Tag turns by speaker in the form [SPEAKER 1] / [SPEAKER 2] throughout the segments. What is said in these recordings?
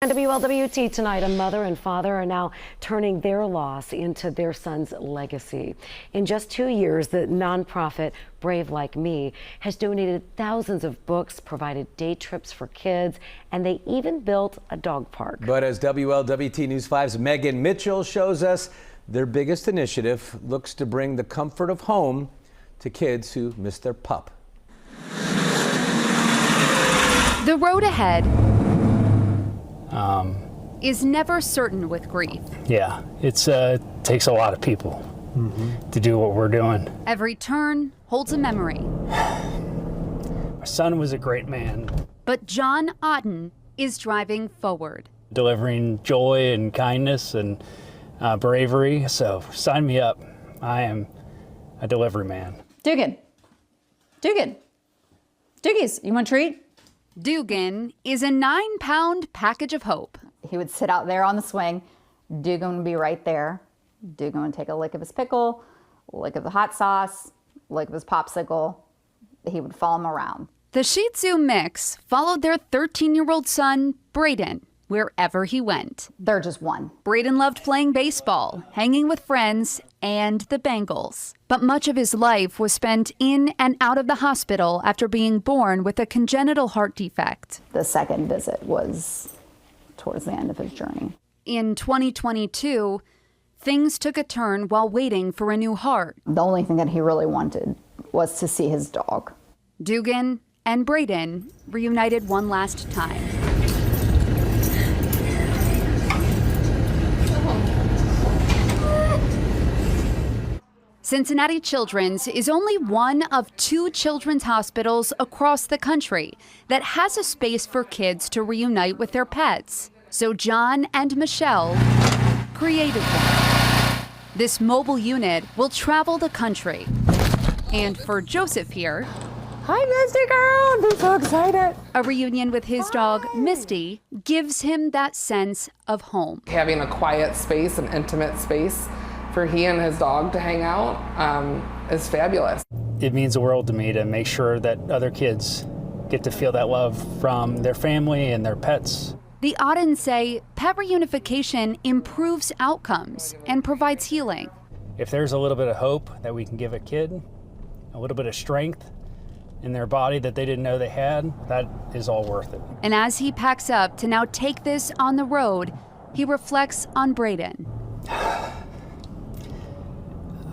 [SPEAKER 1] And WLWT tonight, a mother and father are now turning their loss into their son's legacy. In just 2 years, the nonprofit Brave Like Me has donated thousands of books, provided day trips for kids, and they even built a dog park.
[SPEAKER 2] But as WLWT News 5's Megan Mitchell shows us, their biggest initiative looks to bring the comfort of home to kids who miss their pup.
[SPEAKER 3] The road ahead is never certain with grief.
[SPEAKER 4] Yeah, it takes a lot of people to do what we're doing.
[SPEAKER 3] Every turn holds a memory.
[SPEAKER 4] My son was a great man.
[SPEAKER 3] But John Otten is driving forward.
[SPEAKER 4] Delivering joy and kindness and bravery, so sign me up. I am a delivery man.
[SPEAKER 5] Dugan. Doogies, you want a treat?
[SPEAKER 3] Dugan is a 9-pound package of hope.
[SPEAKER 5] He would sit out there on the swing. Dugan would be right there. Dugan would take a lick of his pickle, a lick of the hot sauce, a lick of his popsicle. He would follow him around.
[SPEAKER 3] The Shih Tzu mix followed their 13-year-old son, Braden, wherever he went.
[SPEAKER 5] They're just one.
[SPEAKER 3] Braden loved playing baseball, hanging with friends, and the Bengals. But much of his life was spent in and out of the hospital after being born with a congenital heart defect.
[SPEAKER 5] The second visit was towards the end of his journey.
[SPEAKER 3] In 2022, things took a turn while waiting for a new heart.
[SPEAKER 5] The only thing that he really wanted was to see his dog.
[SPEAKER 3] Dugan and Braden reunited one last time. Cincinnati Children's is only one of 2 children's hospitals across the country that has a space for kids to reunite with their pets. So John and Michelle created one. This mobile unit will travel the country. And for Joseph here,
[SPEAKER 5] Hi, Misty girl, I'm so excited.
[SPEAKER 3] a reunion with his dog, Misty, gives him that sense of home.
[SPEAKER 6] Having a quiet space, an intimate space for he and his dog to hang out is fabulous.
[SPEAKER 4] It means the world to me to make sure that other kids get to feel that love from their family and their pets.
[SPEAKER 3] The Ottens say pet reunification improves outcomes and provides healing.
[SPEAKER 4] If there's a little bit of hope that we can give a kid, a little bit of strength in their body that they didn't know they had, that is all worth it.
[SPEAKER 3] And as he packs up to now take this on the road, he reflects on Braden.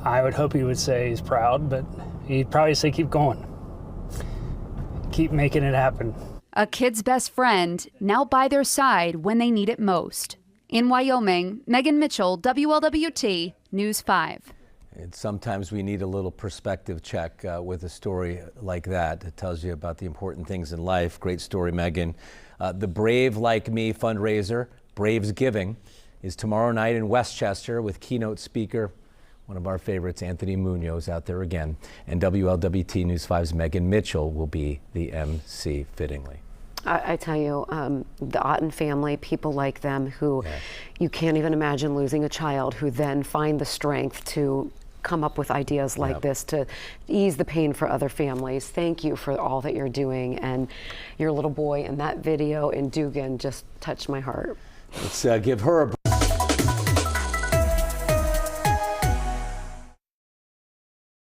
[SPEAKER 4] I would hope he would say he's proud, but he'd probably say keep going. Keep making it happen.
[SPEAKER 3] A kid's best friend, now by their side when they need it most. In Wyoming, Megan Mitchell, WLWT News 5.
[SPEAKER 2] And sometimes we need a little perspective check with a story like that. It tells you about the important things in life. Great story, Megan. The Brave Like Me fundraiser, Braves Giving, is tomorrow night in Westchester with keynote speaker, one of our favorites, Anthony Munoz, out there again. And WLWT News 5's Megan Mitchell will be the MC, fittingly.
[SPEAKER 1] I tell you, the Otten family, people like them who you can't even imagine losing a child, who then find the strength to come up with ideas like this to ease the pain for other families. Thank you for all that you're doing. And your little boy in that video in Dugan just touched my heart.
[SPEAKER 2] Let's give her a break.